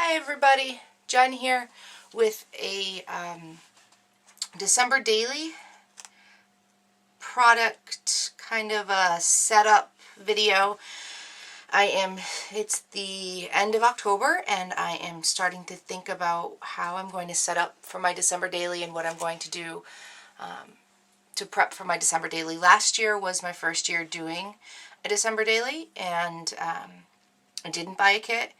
Hi everybody, Jen here with a December daily product kind of a setup video. It's the end of October and I am starting to think about how I'm going to set up for my December daily and what I'm going to do to prep for my December daily. Last year was my first year doing a December daily, and I didn't buy a kit.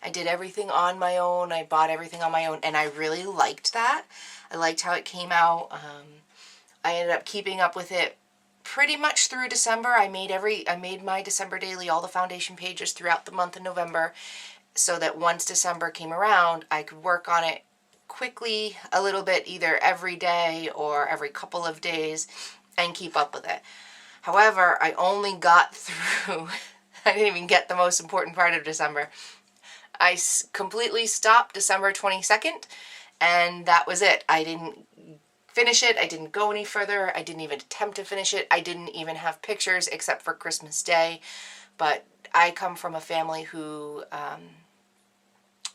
I did everything on my own. I bought everything on my own, and I really liked that. I liked how it came out. I ended up keeping up with it pretty much through December. I made my December daily, all the foundation pages throughout the month of November, so that once December came around, I could work on it quickly, a little bit, either every day or every couple of days, and keep up with it. However, I only got through, I didn't even get the most important part of December. I completely stopped December 22nd, and that was it. I didn't finish it. I didn't go any further. I didn't even attempt to finish it. I didn't even have pictures except for Christmas Day. But I come from a family who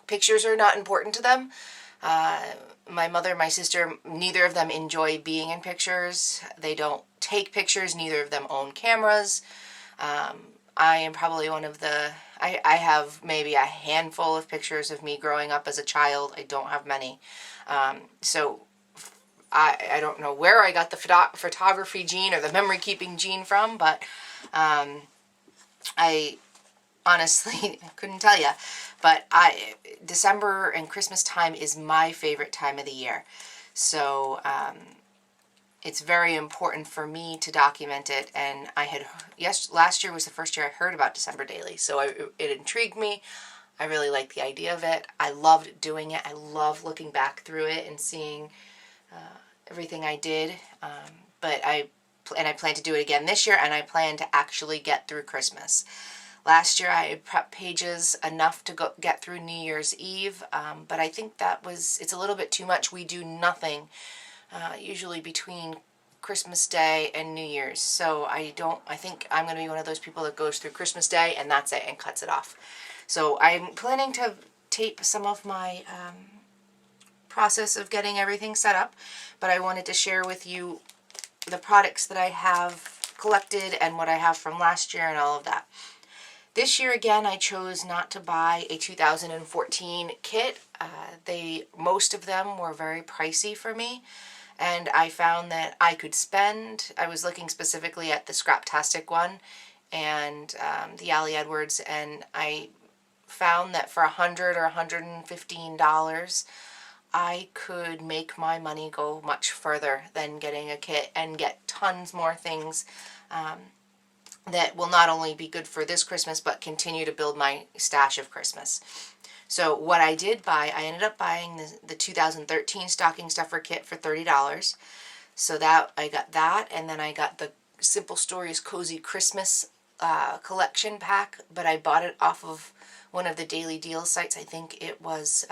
pictures are not important to them. My mother and my sister, neither of them enjoy being in pictures. They don't take pictures. Neither of them own cameras. I am probably one of the, I have maybe a handful of pictures of me growing up as a child. I don't have many. So I don't know where I got the photography gene or the memory keeping gene from, but I honestly couldn't tell you. But December and Christmas time is my favorite time of the year. So it's very important for me to document it, and last year was the first year I heard about December Daily, so it intrigued me. I really liked the idea of it. I loved doing it. I love looking back through it and seeing everything I did. But I plan to do it again this year, and I plan to actually get through Christmas. Last year I prepped pages enough to get through New Year's Eve, but I think it's a little bit too much. We do nothing usually between Christmas Day and New Year's. So I think I'm going to be one of those people that goes through Christmas Day and that's it and cuts it off. So I'm planning to tape some of my process of getting everything set up, but I wanted to share with you the products that I have collected and what I have from last year and all of that. This year again, I chose not to buy a 2014 kit. Most of them were very pricey for me, and I found that I was looking specifically at the Scraptastic one and the Ali Edwards, and I found that for $100 or $115, I could make my money go much further than getting a kit and get tons more things that will not only be good for this Christmas, but continue to build my stash of Christmas. So what I did buy, I ended up buying the 2013 stocking stuffer kit for $30. So I got that, and then I got the Simple Stories Cozy Christmas collection pack, but I bought it off of one of the daily deal sites. I think it was,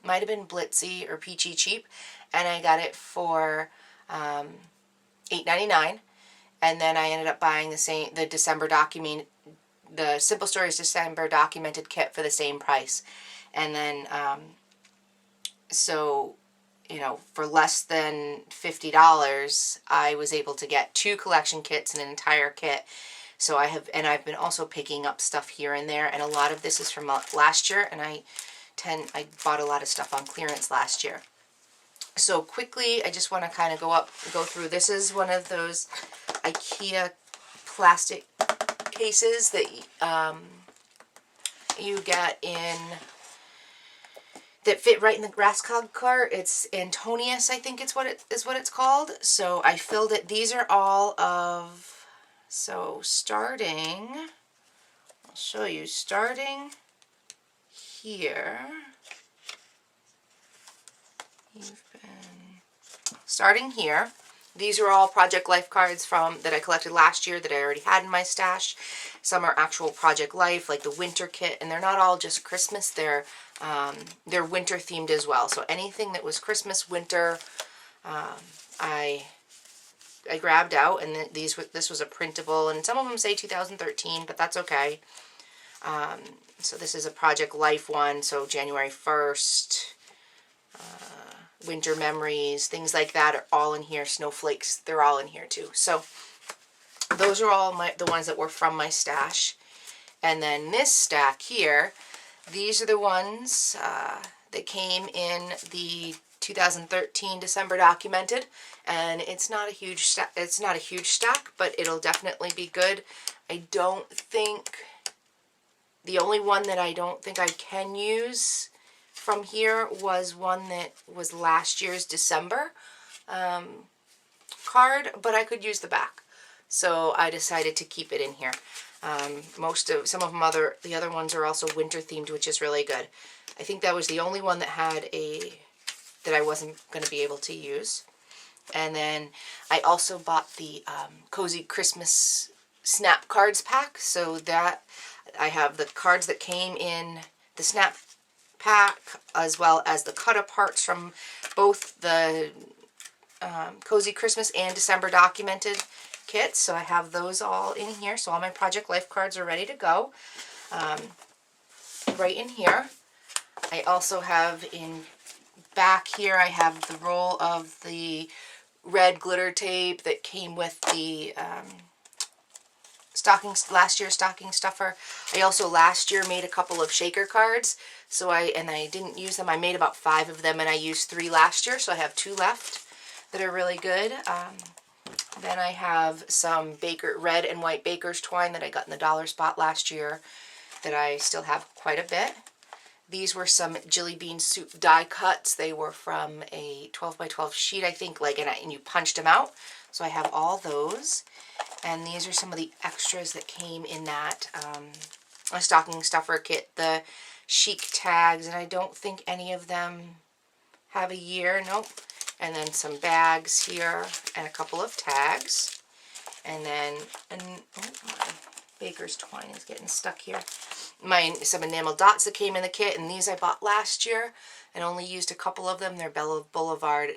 might have been Blitzy or Peachy Cheap, and I got it for $8.99. And then I ended up buying the Simple Stories December documented kit for the same price. And then, so, for less than $50, I was able to get 2 collection kits and an entire kit. So I've been also picking up stuff here and there, and a lot of this is from last year, and I bought a lot of stuff on clearance last year. So quickly, I just want to kind of go through. This is one of those IKEA plastic cases that you get that fit right in the grass hog cart. It's Antonius, I think is what it's called. So I filled it. These are all of, so starting, I'll show you, starting here. Starting here, these are all Project Life cards that I collected last year that I already had in my stash. Some are actual Project Life, like the winter kit, and they're not all just Christmas. They're winter themed as well. So anything that was Christmas, winter, I grabbed out, and this was a printable, and some of them say 2013, but that's okay. So this is a Project Life one, so January 1st, Winter Memories, things like that are all in here. Snowflakes, they're all in here too. So those are all the ones that were from my stash. And then this stack here, these are the ones that came in the 2013 December documented, and it's not a huge stack, but it'll definitely be good. I don't think, the only one that I don't think I can use from here was one that was last year's December card, but I could use the back. So I decided to keep it in here. Some of them the other ones are also winter themed, which is really good. I think that was the only one that had that I wasn't going to be able to use. And then I also bought the Cozy Christmas Snap Cards pack, so that I have the cards that came in the Snap pack, as well as the cut-aparts from both the Cozy Christmas and December documented kits. So I have those all in here. So all my Project Life cards are ready to go. Right in here. I also have in back here, I have the roll of the red glitter tape that came with the last year's stocking stuffer. I also last year made a couple of shaker cards, so I didn't use them. I made about 5 of them, and I used 3 last year, so I have 2 left that are really good. Then I have some red and white baker's twine that I got in the dollar spot last year that I still have quite a bit. These were some Jelly Bean Soup die cuts. They were from a 12 by 12 sheet, I think, and you punched them out. So I have all those. And these are some of the extras that came in that a stocking stuffer kit. The chic tags, and I don't think any of them have a year. Nope. And then some bags here and a couple of tags. And then, my baker's twine is getting stuck here. Some enamel dots that came in the kit, and these I bought last year and only used a couple of them. They're Bella Boulevard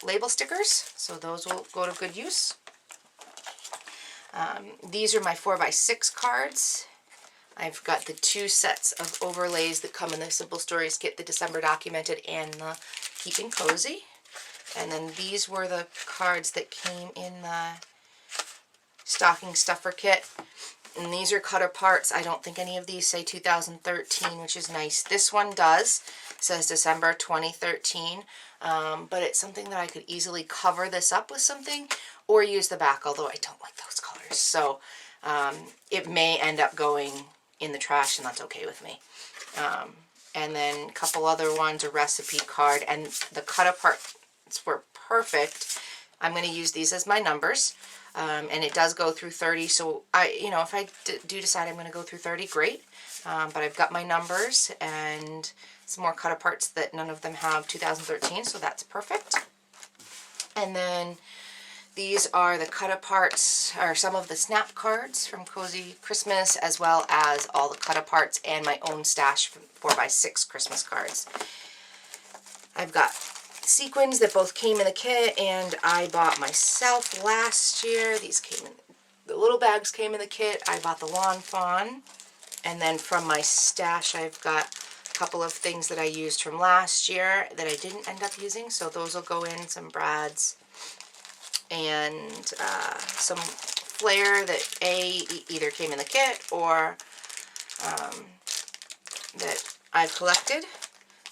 label stickers, so those will go to good use. These are my 4x6 cards. I've got the 2 sets of overlays that come in the Simple Stories kit, the December documented and the Keeping Cozy. And then these were the cards that came in the stocking stuffer kit. And these are cut aparts. I don't think any of these say 2013, which is nice. This one does. It says December 2013. But it's something that I could easily cover this up with something or use the back, although I don't like those colors. So it may end up going in the trash, and that's okay with me. And then a couple other ones, a recipe card, and the cut aparts were perfect. I'm going to use these as my numbers. And it does go through 30, so if I do decide I'm going to go through 30, great. But I've got my numbers and some more cut aparts that none of them have 2013, so that's perfect. And then these are the cut aparts, or some of the snap cards from Cozy Christmas, as well as all the cut aparts and my own stash 4x6 Christmas cards. I've got sequins that both came in the kit, and I bought myself last year. These came in, the little bags came in the kit. I bought the Lawn Fawn, and then from my stash I've got a couple of things that I used from last year that I didn't end up using, so those will go in, some brads, and some flair that either came in the kit or that I've collected.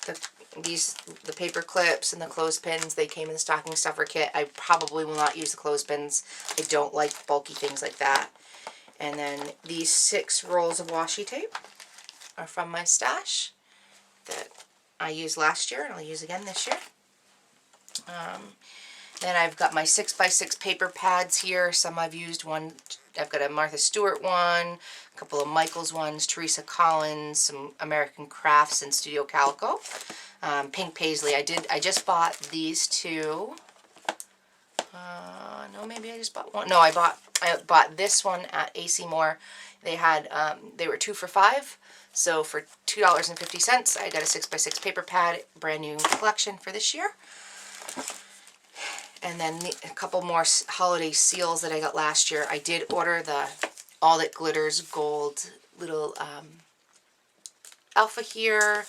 The paper clips and the clothespins, they came in the stocking stuffer kit. I probably will not use the clothespins. I don't like bulky things like that. And then these 6 rolls of washi tape are from my stash that I used last year and I'll use again this year. Then I've got my 6x6 paper pads here. Some I've used. I've got a Martha Stewart one, a couple of Michaels ones, Teresa Collins, some American Crafts and Studio Calico. Pink Paisley. I just bought these 2. No, maybe I just bought one. No, I bought this one at AC Moore. They were 2 for $5. So for $2.50, I got a 6x6 paper pad, brand new collection for this year. And then a couple more holiday seals that I got last year. I did order the All That Glitters Gold little alpha here,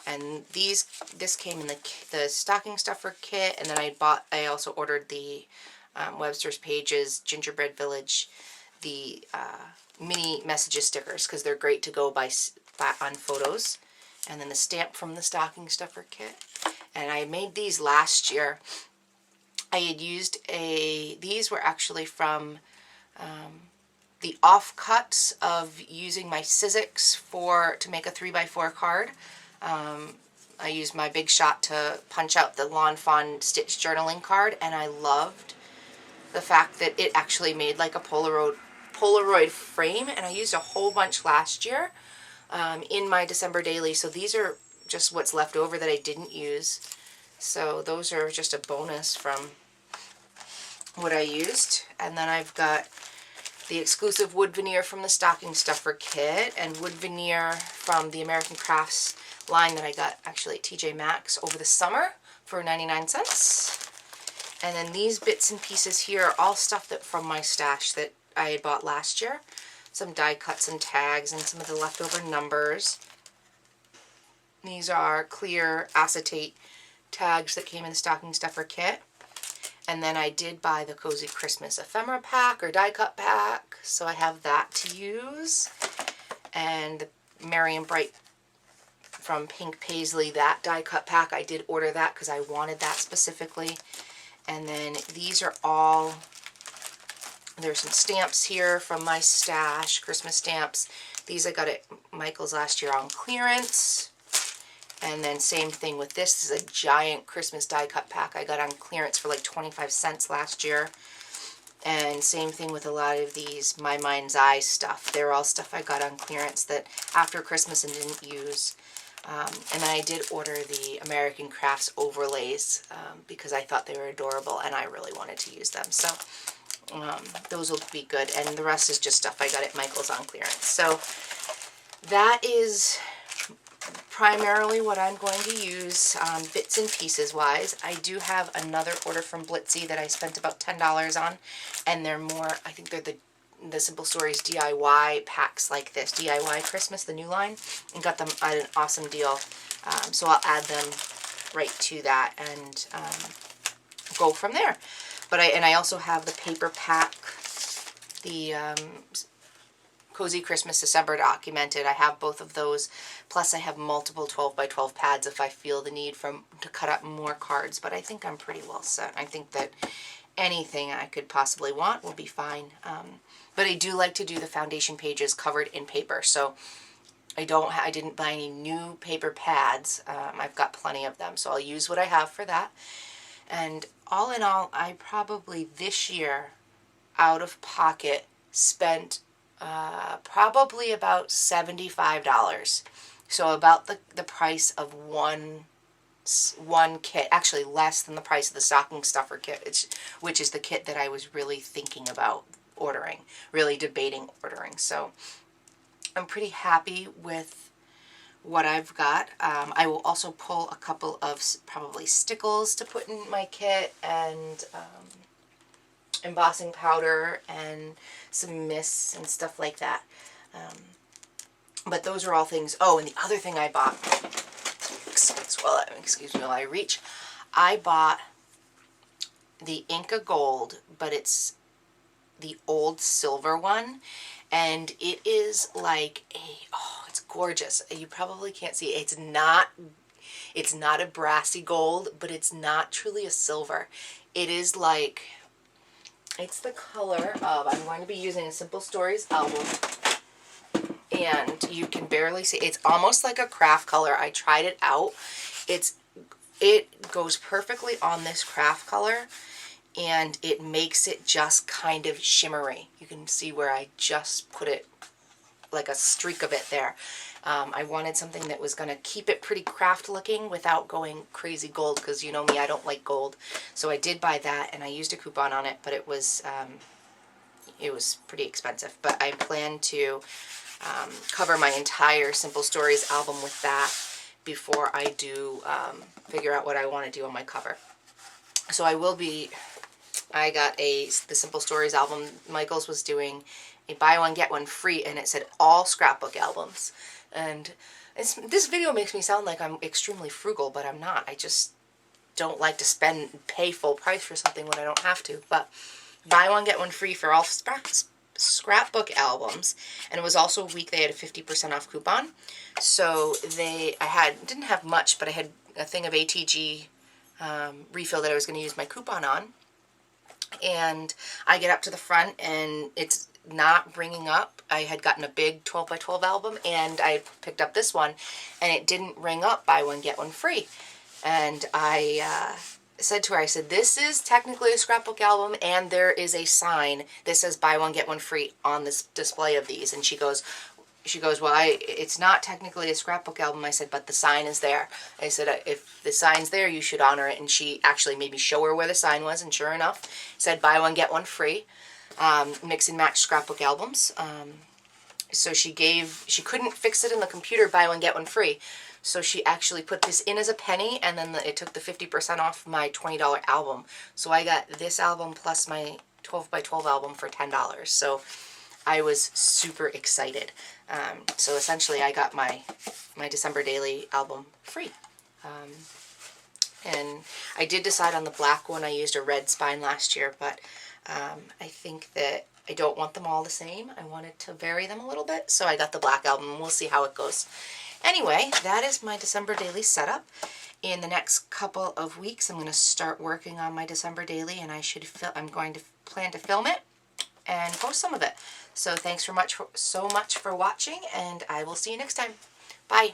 and this came in the stocking stuffer kit, and then I also ordered the Webster's Pages Gingerbread Village, the mini messages stickers, because they're great to go by on photos, and then the stamp from the stocking stuffer kit. And I made these last year. I had used these were actually from the offcuts of using my Sizzix to make a 3x4 card. I used my Big Shot to punch out the Lawn Fawn stitch journaling card, and I loved the fact that it actually made like a Polaroid frame, and I used a whole bunch last year in my December daily, so these are just what's left over that I didn't use. So those are just a bonus from what I used. And then I've got the exclusive wood veneer from the stocking stuffer kit, and wood veneer from the American Crafts line that I got actually at TJ Maxx over the summer for 99 cents. And then these bits and pieces here are all stuff that from my stash that I had bought last year. Some die cuts and tags and some of the leftover numbers. These are clear acetate tags that came in the stocking stuffer kit. And then I did buy the Cozy Christmas ephemera pack or die cut pack, so I have that to use. And the Merry and Bright from Pink Paisley, that die cut pack, I did order that because I wanted that specifically. And then these are all, there's some stamps here from my stash, Christmas stamps. These I got at Michael's last year on clearance. And then same thing with this. This is a giant Christmas die cut pack I got on clearance for like 25 cents last year. And same thing with a lot of these My Mind's Eye stuff. They're all stuff I got on clearance that after Christmas and didn't use. And then I did order the American Crafts overlays because I thought they were adorable and I really wanted to use them. So those will be good. And the rest is just stuff I got at Michael's on clearance. So that is primarily what I'm going to use bits and pieces wise. I do have another order from Blitzy that I spent about $10 on, and they're more, I think they're the Simple Stories DIY packs like this, DIY Christmas, the new line, and got them at an awesome deal. So I'll add them right to that and go from there. But I also have the paper pack, the Cozy Christmas December documented. I have both of those. Plus I have multiple 12x12 pads if I feel the need to cut up more cards. But I think I'm pretty well set. I think that anything I could possibly want will be fine. But I do like to do the foundation pages covered in paper. So I didn't buy any new paper pads. I've got plenty of them. So I'll use what I have for that. And all in all, I probably this year, out of pocket, spent probably about $75. So about the price of one kit, actually less than the price of the stocking stuffer kit, which is the kit that I was really thinking about ordering, really debating ordering. So I'm pretty happy with what I've got. I will also pull a couple of probably stickles to put in my kit, and embossing powder and some mists and stuff like that. But those are all things. Oh, and the other thing I bought, excuse me while I reach, I bought the Inca Gold, but it's the old silver one, and it is like it's gorgeous. You probably can't see it. It's not a brassy gold, but it's not truly a silver. It is like, it's the color of, I'm going to be using a Simple Stories album, and you can barely see, it's almost like a craft color. I tried it out. It goes perfectly on this craft color, and it makes it just kind of shimmery. You can see where I just put it, like a streak of it there. I wanted something that was going to keep it pretty craft looking without going crazy gold, because you know me, I don't like gold. So I did buy that, and I used a coupon on it, but it was pretty expensive. But I plan to cover my entire Simple Stories album with that before I do figure out what I want to do on my cover. So I got the Simple Stories album. Michael's was doing a buy one get one free, and it said all scrapbook albums. And this video makes me sound like I'm extremely frugal, but I'm not. I just don't like to pay full price for something when I don't have to. But buy one get one free for all scrapbook albums, and it was also a week they had a 50% off coupon. So didn't have much, but I had a thing of ATG refill that I was going to use my coupon on. And I get up to the front and it's not ringing up. I had gotten a big 12 by 12 album and I picked up this one and it didn't ring up buy one get one free. And I said to her, I said, this is technically a scrapbook album and there is a sign that says buy one get one free on this display of these. And she goes, well, it's not technically a scrapbook album. I said, but the sign is there. I said, if the sign's there, you should honor it. And she actually made me show her where the sign was, and sure enough, it said buy one, get one free. Mix and match scrapbook albums. So she couldn't fix it in the computer, buy one, get one free. So she actually put this in as a penny, and then it took the 50% off my $20 album. So I got this album plus my 12 by 12 album for $10. So I was super excited. So essentially I got my December Daily album free. And I did decide on the black one. I used a red spine last year, but I think that I don't want them all the same. I wanted to vary them a little bit, so I got the black album, and we'll see how it goes. Anyway, that is my December Daily setup. In the next couple of weeks, I'm going to start working on my December Daily, and I'm going to plan to film it and post some of it. So thanks so much for watching, and I will see you next time. Bye.